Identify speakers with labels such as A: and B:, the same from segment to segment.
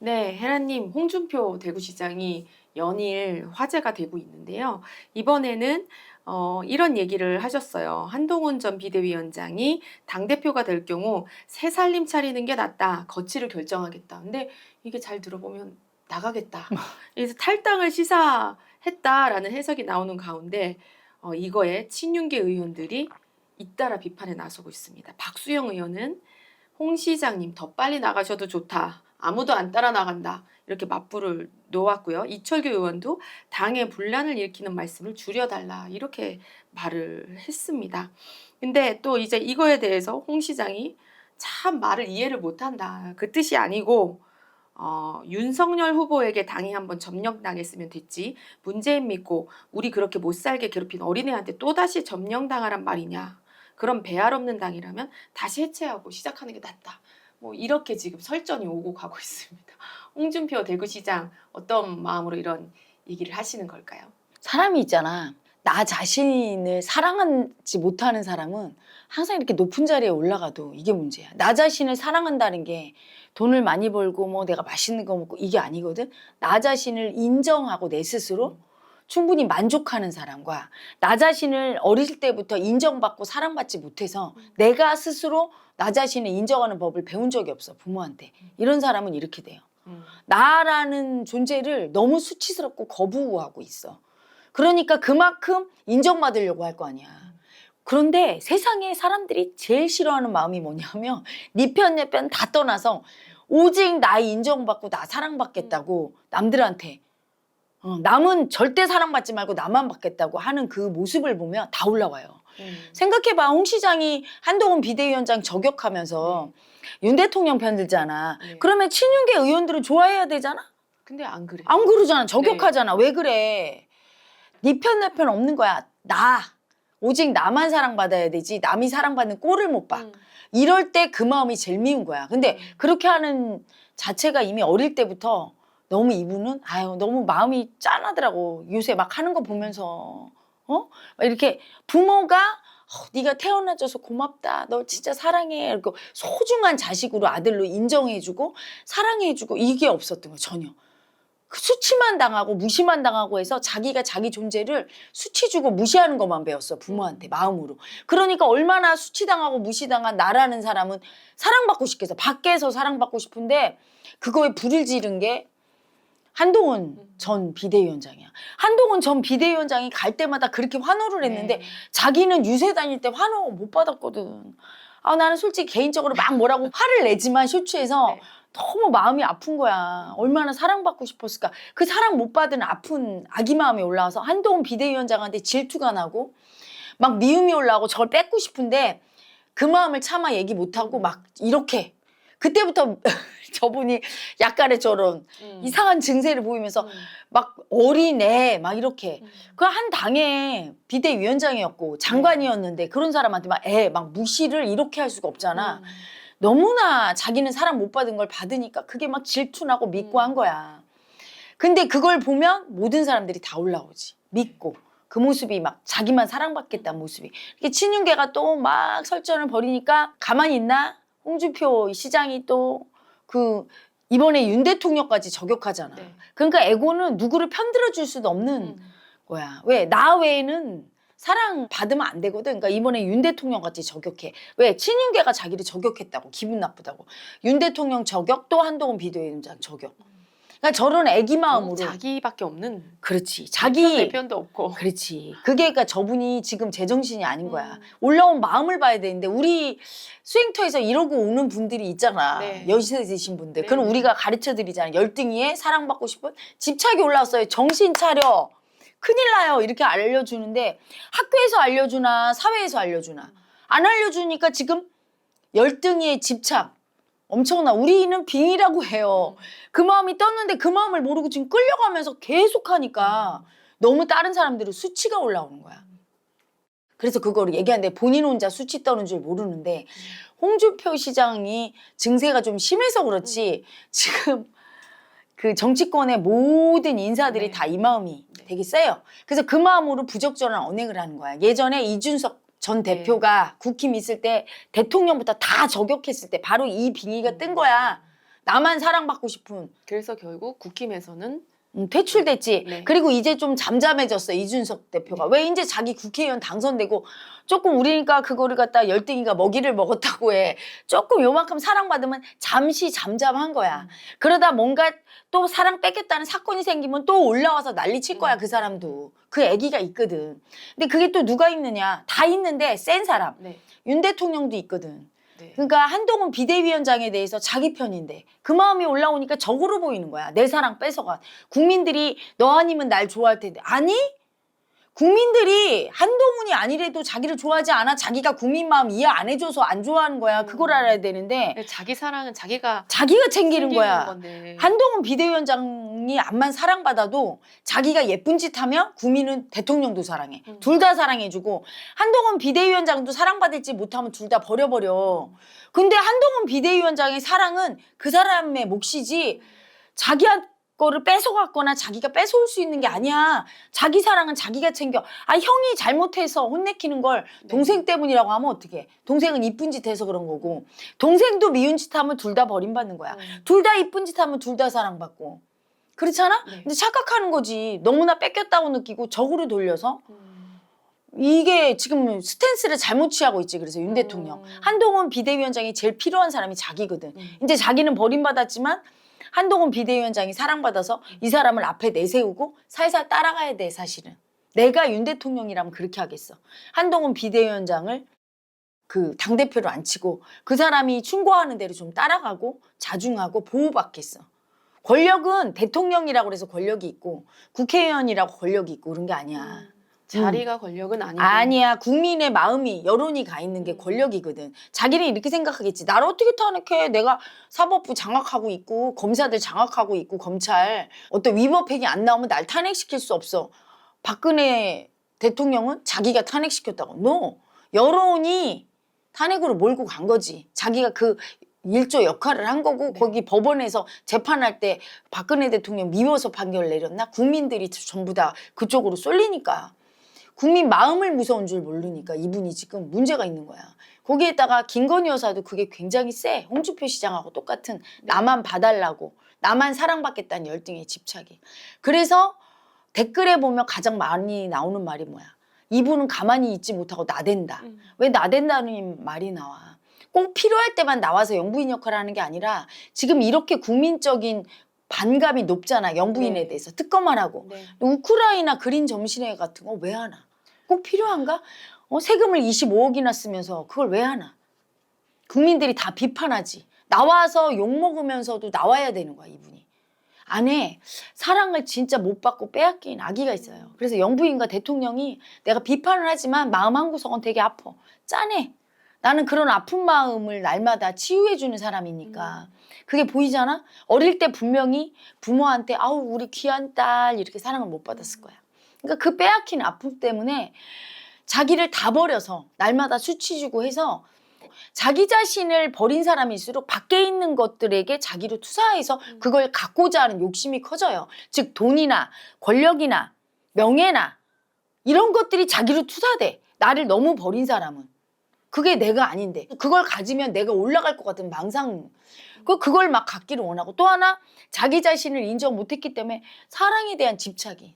A: 네, 혜라님, 홍준표 대구시장이 연일 화제가 되고 있는데요. 이번에는 이런 얘기를 하셨어요. 한동훈 전 비대위원장이 당대표가 될 경우 새 살림 차리는 게 낫다. 거취를 결정하겠다. 근데 이게 잘 들어보면 나가겠다. 그래서 탈당을 시사했다라는 해석이 나오는 가운데 이거에 친윤계 의원들이 잇따라 비판에 나서고 있습니다. 박수영 의원은 홍 시장님 더 빨리 나가셔도 좋다. 아무도 안 따라 나간다. 이렇게 맞불을 놓았고요. 이철규 의원도 당의 분란을 일으키는 말씀을 줄여달라. 이렇게 말을 했습니다. 근데 또 이제 이거에 대해서 홍 시장이 참 말을 이해를 못한다. 그 뜻이 아니고 윤석열 후보에게 당이 한번 점령당했으면 됐지. 문재인 믿고 우리 그렇게 못 살게 괴롭힌 어린애한테 또다시 점령당하란 말이냐. 그런 배알 없는 당이라면 다시 해체하고 시작하는 게 낫다. 뭐 이렇게 지금 설전이 오고 가고 있습니다. 홍준표 대구시장 어떤 마음으로 이런 얘기를 하시는 걸까요?
B: 사람이 있잖아. 나 자신을 사랑하지 못하는 사람은 항상 이렇게 높은 자리에 올라가도 이게 문제야. 나 자신을 사랑한다는 게 돈을 많이 벌고 뭐 내가 맛있는 거 먹고 이게 아니거든. 나 자신을 인정하고 내 스스로 충분히 만족하는 사람과 나 자신을 어릴 때부터 인정받고 사랑받지 못해서 내가 스스로 나 자신을 인정하는 법을 배운 적이 없어, 부모한테. 이런 사람은 이렇게 돼요. 나라는 존재를 너무 수치스럽고 거부하고 있어. 그러니까 그만큼 인정받으려고 할 거 아니야. 그런데 세상에 사람들이 제일 싫어하는 마음이 뭐냐면 네 편 내 편 다 떠나서 오직 나 인정받고 나 사랑받겠다고 남들한테 남은 절대 사랑받지 말고 나만 받겠다고 하는 그 모습을 보면 다 올라와요. 생각해봐. 홍 시장이 한동훈 비대위원장 저격하면서 윤 대통령 편 들잖아.
A: 네.
B: 그러면 친윤계 의원들은 좋아해야 되잖아?
A: 근데 안 그래.
B: 안 그러잖아. 저격하잖아. 왜 그래? 네 편 내 편 없는 거야. 나. 오직 나만 사랑받아야 되지. 남이 사랑받는 꼴을 못 봐. 이럴 때 그 마음이 제일 미운 거야. 근데 그렇게 하는 자체가 이미 어릴 때부터 너무 이분은 너무 마음이 짠하더라고. 요새 막 하는 거 보면서 이렇게 부모가 네가 태어나줘서 고맙다. 너 진짜 사랑해. 이렇게 소중한 자식으로 아들로 인정해주고 사랑해주고 이게 없었던 거야. 전혀. 수치만 당하고 무시만 당하고 해서 자기가 자기 존재를 수치 주고 무시하는 것만 배웠어. 부모한테 마음으로. 그러니까 얼마나 수치당하고 무시당한 나라는 사람은 사랑받고 싶겠어. 밖에서 사랑받고 싶은데 그거에 불을 지른 게 한동훈 전 비대위원장이야. 한동훈 전 비대위원장이 갈 때마다 그렇게 환호를 했는데 자기는 유세 다닐 때 환호 못 받았거든. 나는 솔직히 개인적으로 막 뭐라고 화를 내지만 쇼츠에서 너무 마음이 아픈 거야. 얼마나 사랑받고 싶었을까. 그 사랑 못 받은 아픈 아기 마음이 올라와서 한동훈 비대위원장한테 질투가 나고 막 미움이 올라오고 저걸 뺏고 싶은데 그 마음을 차마 얘기 못하고 막 이렇게 그때부터 저분이 약간의 저런 이상한 증세를 보이면서 막 어린애 막 이렇게 그 한 당의 비대위원장이었고 장관이었는데 그런 사람한테 막 무시를 이렇게 할 수가 없잖아. 너무나 자기는 사랑 못 받은 걸 받으니까 그게 막 질투나고 믿고 한 거야. 근데 그걸 보면 모든 사람들이 다 올라오지. 믿고. 그 모습이 막 자기만 사랑받겠다는 모습이. 이렇게 친윤계가 또 막 설전을 벌이니까 가만히 있나? 홍준표 시장이 또 이번에 윤 대통령까지 저격하잖아. 그러니까 에고는 누구를 편들어 줄 수도 없는 거야. 왜? 나 외에는 사랑 받으면 안 되거든. 그러니까 이번에 윤 대통령 같이 저격해. 왜? 친윤계가 자기를 저격했다고. 기분 나쁘다고. 윤 대통령 저격 또 한동훈 비대위원장 저격. 그러니까 저런 애기 마음으로.
A: 자기밖에 없는.
B: 그렇지.
A: 내 편도 없고.
B: 그렇지. 그게 그러니까 저분이 지금 제정신이 아닌 거야. 올라온 마음을 봐야 되는데 우리 수행터에서 이러고 오는 분들이 있잖아. 연세 드신 분들. 그럼 우리가 가르쳐 드리잖아. 열등이에 사랑받고 싶은 집착이 올라왔어요. 정신 차려. 큰일 나요. 이렇게 알려주는데 학교에서 알려주나 사회에서 알려주나. 안 알려주니까 지금 열등이에 집착. 엄청나. 우리는 빙이라고 해요. 그 마음이 떴는데 그 마음을 모르고 지금 끌려가면서 계속 하니까 너무 다른 사람들은 수치가 올라오는 거야. 그래서 그거를 얘기하는데 본인 혼자 수치 떠는 줄 모르는데 홍준표 시장이 증세가 좀 심해서 그렇지 지금 그 정치권의 모든 인사들이 다 이 마음이 되게 세요. 그래서 그 마음으로 부적절한 언행을 하는 거야. 예전에 이준석 전 대표가 국힘 있을 때 대통령부터 다 저격했을 때 바로 이 빙의가 뜬 거야. 나만 사랑받고 싶은.
A: 그래서 결국 국힘에서는
B: 퇴출됐지.
A: 네.
B: 그리고 이제 좀 잠잠해졌어, 이준석 대표가. 왜 이제 자기 국회의원 당선되고 조금 우리니까 그거를 갖다 열등이가 먹이를 먹었다고 해. 조금 요만큼 사랑받으면 잠시 잠잠한 거야. 그러다 뭔가 또 사랑 뺏겼다는 사건이 생기면 또 올라와서 난리 칠 거야, 그 사람도. 그 애기가 있거든. 근데 그게 또 누가 있느냐. 다 있는데 센 사람.
A: 네.
B: 윤 대통령도 있거든.
A: 네.
B: 그러니까 한동훈 비대위원장에 대해서 자기 편인데 그 마음이 올라오니까 적으로 보이는 거야. 내 사랑 뺏어가. 국민들이 너 아니면 날 좋아할 텐데. 아니? 국민들이 한동훈이 아니래도 자기를 좋아하지 않아. 자기가 국민 마음 이해 안 해줘서 안 좋아하는 거야. 그걸 알아야 되는데
A: 근데 자기 사랑은 자기가
B: 자기가 챙기는 거야.
A: 건데.
B: 한동훈 비대위원장이 암만 사랑받아도 자기가 예쁜 짓 하면 국민은 대통령도 사랑해. 둘 다 사랑해주고 한동훈 비대위원장도 사랑받을지 못하면 둘 다 버려버려. 근데 한동훈 비대위원장의 사랑은 그 사람의 몫이지 자기 거를 뺏어갔거나 자기가 뺏어올 수 있는 게 아니야. 자기 사랑은 자기가 챙겨. 아, 형이 잘못해서 혼내키는 걸 동생 때문이라고 하면 어떡해. 동생은 이쁜 짓 해서 그런 거고 동생도 미운 짓 하면 둘 다 버림받는 거야. 둘 다 이쁜 짓 하면 둘 다 사랑받고. 그렇잖아?
A: 네.
B: 근데 착각하는 거지. 너무나 뺏겼다고 느끼고 적으로 돌려서 이게 지금 스탠스를 잘못 취하고 있지. 그래서 윤 대통령. 한동훈 비대위원장이 제일 필요한 사람이 자기거든. 이제 자기는 버림받았지만 한동훈 비대위원장이 사랑받아서 이 사람을 앞에 내세우고 살살 따라가야 돼, 사실은. 내가 윤 대통령이라면 그렇게 하겠어. 한동훈 비대위원장을 그 당대표로 안 치고 그 사람이 충고하는 대로 좀 따라가고 자중하고 보호받겠어. 권력은 대통령이라고 해서 권력이 있고 국회의원이라고 권력이 있고 그런 게 아니야.
A: 자리가 권력은 아니고.
B: 아니야. 국민의 마음이 여론이 가 있는 게 권력이거든. 자기는 이렇게 생각하겠지. 나를 어떻게 탄핵해. 내가 사법부 장악하고 있고 검사들 장악하고 있고 검찰 어떤 위법행위 안 나오면 날 탄핵시킬 수 없어. 박근혜 대통령은 자기가 탄핵시켰다고. No. 여론이 탄핵으로 몰고 간 거지. 자기가 그 일조 역할을 한 거고 거기 법원에서 재판할 때 박근혜 대통령 미워서 판결 내렸나? 국민들이 전부 다 그쪽으로 쏠리니까. 국민 마음을 무서운 줄 모르니까 이분이 지금 문제가 있는 거야. 거기에다가 김건희 여사도 그게 굉장히 세. 홍준표 시장하고 똑같은 나만 봐달라고. 나만 사랑받겠다는 열등의 집착이. 그래서 댓글에 보면 가장 많이 나오는 말이 뭐야. 이분은 가만히 있지 못하고 나댄다. 왜 나댄다는 말이 나와. 꼭 필요할 때만 나와서 영부인 역할을 하는 게 아니라 지금 이렇게 국민적인 반감이 높잖아. 영부인에 대해서 특검만 하고. 우크라이나 그린 점심회 같은 거 왜 하나? 꼭 필요한가? 세금을 25억이나 쓰면서 그걸 왜 하나? 국민들이 다 비판하지. 나와서 욕먹으면서도 나와야 되는 거야, 이분이. 안에 사랑을 진짜 못 받고 빼앗긴 아기가 있어요. 그래서 영부인과 대통령이 내가 비판을 하지만 마음 한구석은 되게 아파. 짠해. 나는 그런 아픈 마음을 날마다 치유해주는 사람이니까. 그게 보이잖아? 어릴 때 분명히 부모한테 아우 우리 귀한 딸 이렇게 사랑을 못 받았을 거야. 그러니까 그 빼앗긴 아픔 때문에 자기를 다 버려서 날마다 수치 주고 해서 자기 자신을 버린 사람일수록 밖에 있는 것들에게 자기로 투사해서 그걸 갖고자 하는 욕심이 커져요. 즉 돈이나 권력이나 명예나 이런 것들이 자기로 투사돼. 나를 너무 버린 사람은. 그게 내가 아닌데 그걸 가지면 내가 올라갈 것 같은 망상. 그걸 막 갖기를 원하고 또 하나 자기 자신을 인정 못했기 때문에 사랑에 대한 집착이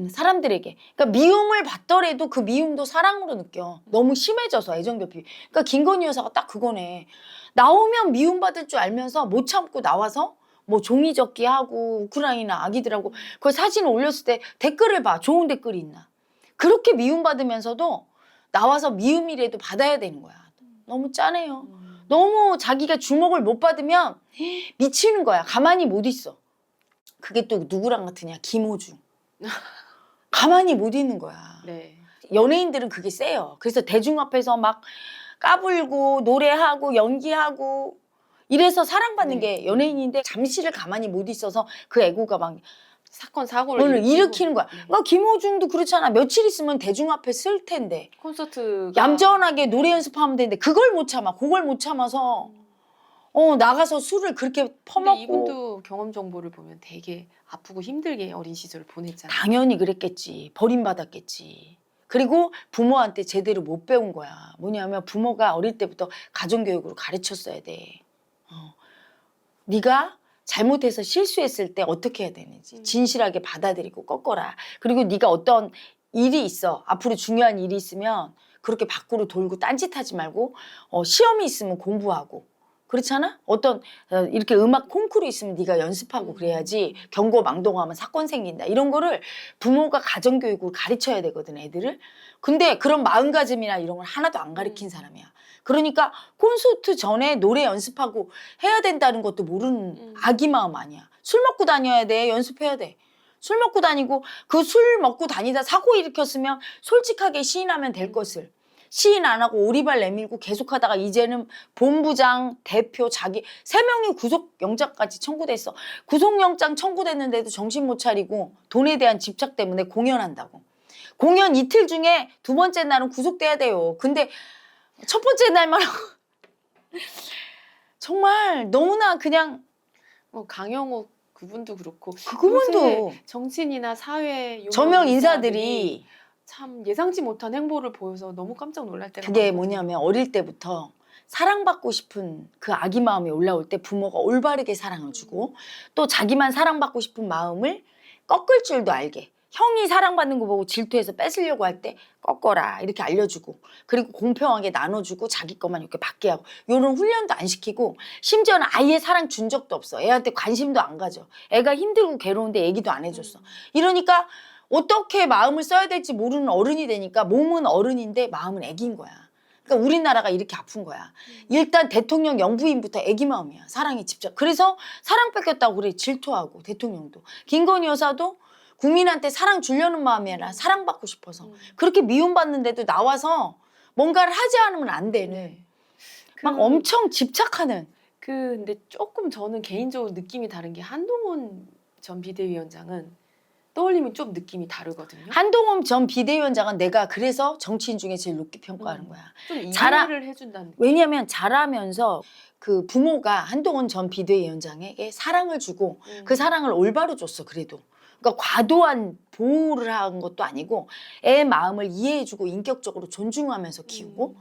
B: 사람들에게. 그러니까 미움을 받더라도 그 미움도 사랑으로 느껴. 너무 심해져서 애정결핍이. 그러니까 김건희 여사가 딱 그거네. 나오면 미움받을 줄 알면서 못 참고 나와서 뭐 종이접기 하고 우크라이나 아기들하고 그 사진을 올렸을 때 댓글을 봐. 좋은 댓글이 있나. 그렇게 미움받으면서도 나와서 미움이라도 받아야 되는 거야. 너무 짠해요. 너무 자기가 주목을 못 받으면 미치는 거야. 가만히 못 있어. 그게 또 누구랑 같으냐. 김호중. 가만히 못 있는 거야.
A: 네.
B: 연예인들은 그게 세요. 그래서 대중 앞에서 막 까불고 노래하고 연기하고 이래서 사랑받는 게 연예인인데 잠시를 가만히 못 있어서 그 애고가 막
A: 사건 사고를
B: 오늘 일으키는 거야.
A: 네.
B: 그러니까 김호중도 그렇잖아. 며칠 있으면 대중 앞에 쓸 텐데
A: 콘서트가
B: 얌전하게 노래 연습하면 되는데 그걸 못 참아. 그걸 못 참아서 나가서 술을 그렇게
A: 근데
B: 퍼먹고.
A: 이분도 경험 정보를 보면 되게 아프고 힘들게 어린 시절을 보냈잖아요.
B: 당연히 그랬겠지. 버림받았겠지. 그리고 부모한테 제대로 못 배운 거야. 뭐냐면 부모가 어릴 때부터 가정교육으로 가르쳤어야 돼. 네가 잘못해서 실수했을 때 어떻게 해야 되는지 진실하게 받아들이고 꺾어라. 그리고 네가 어떤 일이 있어. 앞으로 중요한 일이 있으면 그렇게 밖으로 돌고 딴짓하지 말고 시험이 있으면 공부하고. 그렇잖아? 이렇게 음악 콩쿠르 있으면 네가 연습하고 그래야지 경고망동하면 사건 생긴다. 이런 거를 부모가 가정교육으로 가르쳐야 되거든, 애들을. 근데 그런 마음가짐이나 이런 걸 하나도 안 가르친 사람이야. 그러니까 콘서트 전에 노래 연습하고 해야 된다는 것도 모르는 아기 마음 아니야. 술 먹고 다녀야 돼. 연습해야 돼. 술 먹고 다니고 그 술 먹고 다니다 사고 일으켰으면 솔직하게 시인하면 될 것을. 시인 안 하고 오리발 내밀고 계속하다가 이제는 본부장, 대표, 자기 3명이 구속영장까지 청구됐어. 구속영장 청구됐는데도 정신 못 차리고 돈에 대한 집착 때문에 공연한다고. 공연 이틀 중에 2번째 날은 구속돼야 돼요. 근데 첫 번째 날만 하고 정말 너무나 그냥
A: 뭐 강영욱 그분도 그렇고
B: 그분도
A: 요새 정치인이나 사회 유명
B: 저명
A: 인사들이
B: 인사들이
A: 참 예상치 못한 행보를 보여서 너무 깜짝 놀랄 때가
B: 그게
A: 많거든요.
B: 뭐냐면 어릴 때부터 사랑받고 싶은 그 아기 마음이 올라올 때 부모가 올바르게 사랑을 주고 또 자기만 사랑받고 싶은 마음을 꺾을 줄도 알게 형이 사랑받는 거 보고 질투해서 뺏으려고 할 때 꺾어라 이렇게 알려주고 그리고 공평하게 나눠주고 자기 것만 이렇게 받게 하고 이런 훈련도 안 시키고 심지어는 아예 사랑 준 적도 없어. 애한테 관심도 안 가져. 애가 힘들고 괴로운데 얘기도 안 해줬어. 이러니까 어떻게 마음을 써야 될지 모르는 어른이 되니까 몸은 어른인데 마음은 애기인 거야. 그러니까 우리나라가 이렇게 아픈 거야. 일단 대통령 영부인부터 애기 마음이야. 사랑에 집착. 그래서 사랑 뺏겼다고 그래. 질투하고 대통령도. 김건희 여사도 국민한테 사랑 주려는 마음이 아니라 사랑받고 싶어서. 그렇게 미움받는데도 나와서 뭔가를 하지 않으면 안 되는.
A: 네.
B: 막 엄청 집착하는.
A: 근데 조금 저는 개인적으로 느낌이 다른 게 한동훈 전 비대위원장은 떠올리면 좀 느낌이 다르거든요.
B: 한동훈 전 비대위원장은 내가 그래서 정치인 중에 제일 높게 평가하는 거야.
A: 좀
B: 자라-
A: 이해를 해준다는.
B: 왜냐하면 자라면서 그 부모가 한동훈 전 비대위원장에게 사랑을 주고 그 사랑을 올바로 줬어. 그래도. 그러니까 과도한 보호를 한 것도 아니고 애 마음을 이해해주고 인격적으로 존중하면서 키우고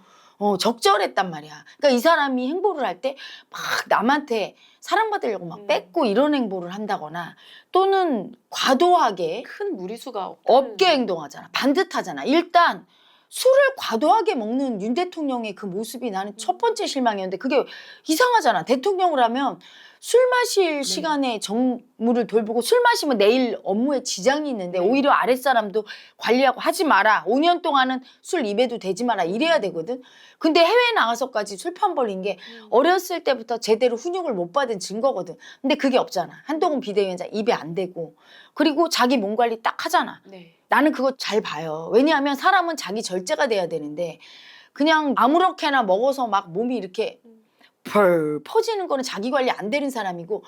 B: 적절했단 말이야. 그러니까 이 사람이 행보를 할 때 막 남한테 사랑받으려고 막 뺏고 이런 행보를 한다거나 또는 과도하게
A: 큰 무리수가
B: 없게 행동하잖아. 반듯하잖아. 일단 술을 과도하게 먹는 윤 대통령의 그 모습이 나는 첫 번째 실망이었는데 그게 이상하잖아. 대통령을 하면 술 마실 시간에 정무를 돌보고 술 마시면 내일 업무에 지장이 있는데 오히려 아랫사람도 관리하고 하지 마라. 5년 동안은 술 입에도 대지 마라. 이래야 되거든. 근데 해외에 나가서까지 술판 벌린 게 어렸을 때부터 제대로 훈육을 못 받은 증거거든. 근데 그게 없잖아. 한동훈 비대위원장 입에 안 대고 그리고 자기 몸 관리 딱 하잖아.
A: 네.
B: 나는 그거 잘 봐요. 왜냐하면 사람은 자기 절제가 돼야 되는데 그냥 아무렇게나 먹어서 막 몸이 이렇게 펄 퍼지는 거는 자기 관리 안 되는 사람이고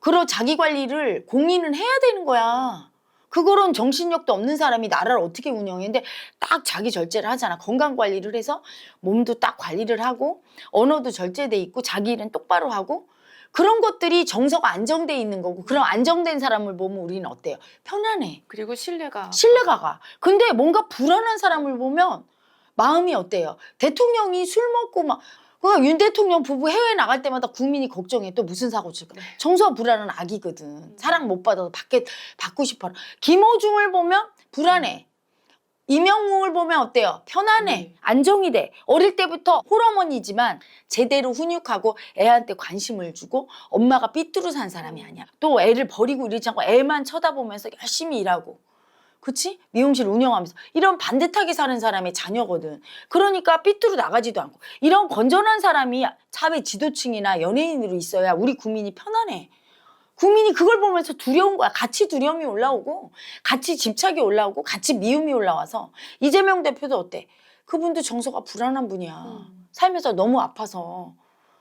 B: 그런 자기 관리를 공인은 해야 되는 거야. 그거는 정신력도 없는 사람이 나라를 어떻게 운영했는데 딱 자기 절제를 하잖아. 건강 관리를 해서 몸도 딱 관리를 하고 언어도 절제돼 있고 자기 일은 똑바로 하고 그런 것들이 정서가 안정돼 있는 거고 그런 안정된 사람을 보면 우리는 어때요? 편안해.
A: 그리고 신뢰가
B: 가. 근데 뭔가 불안한 사람을 보면 마음이 어때요? 대통령이 술 먹고 막 그러니까 윤 대통령 부부 해외 나갈 때마다 국민이 걱정해. 또 무슨 사고 칠까? 정서가 불안한 아기거든. 사랑 못 받아서 받고 싶어. 김호중을 보면 불안해. 이명웅을 보면 어때요? 편안해. 안정이 돼. 어릴 때부터 홀어머니지만 제대로 훈육하고 애한테 관심을 주고 엄마가 삐뚤어 산 사람이 아니야. 또 애를 버리고 이러지 않고 애만 쳐다보면서 열심히 일하고. 그치? 미용실 운영하면서 이런 반듯하게 사는 사람의 자녀거든. 그러니까 삐뚤어 나가지도 않고 이런 건전한 사람이 사회 지도층이나 연예인으로 있어야 우리 국민이 편안해. 국민이 그걸 보면서 두려운 거야. 같이 두려움이 올라오고 같이 집착이 올라오고 같이 미움이 올라와서 이재명 대표도 어때? 그분도 정서가 불안한 분이야. 살면서 너무 아파서.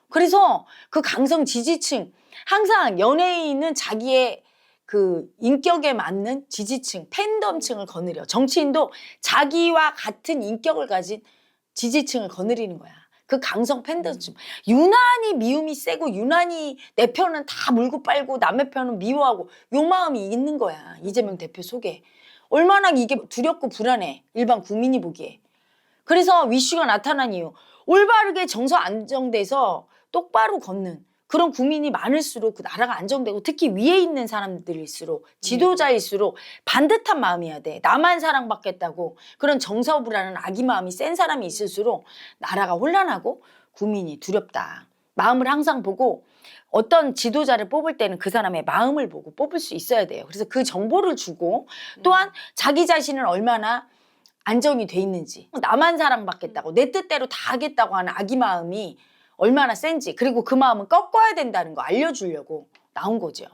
B: 그래서 그 강성 지지층 항상 연예인은 자기의 그 인격에 맞는 지지층, 팬덤층을 거느려. 정치인도 자기와 같은 인격을 가진 지지층을 거느리는 거야. 그 강성 팬덤층. 유난히 미움이 세고 유난히 내 편은 다 물고 빨고 남의 편은 미워하고 요 마음이 있는 거야. 이재명 대표 속에. 얼마나 이게 두렵고 불안해. 일반 국민이 보기에. 그래서 위슈가 나타난 이유. 올바르게 정서 안정돼서 똑바로 걷는 그런 국민이 많을수록 그 나라가 안정되고 특히 위에 있는 사람들일수록 지도자일수록 반듯한 마음이어야 돼. 나만 사랑받겠다고 그런 정서불안한 악의 마음이 센 사람이 있을수록 나라가 혼란하고 국민이 두렵다. 마음을 항상 보고 어떤 지도자를 뽑을 때는 그 사람의 마음을 보고 뽑을 수 있어야 돼요. 그래서 그 정보를 주고 또한 자기 자신은 얼마나 안정이 돼 있는지 나만 사랑받겠다고 내 뜻대로 다 하겠다고 하는 악의 마음이 얼마나 센지 그리고 그 마음은 꺾어야 된다는 거 알려주려고 나온 거죠.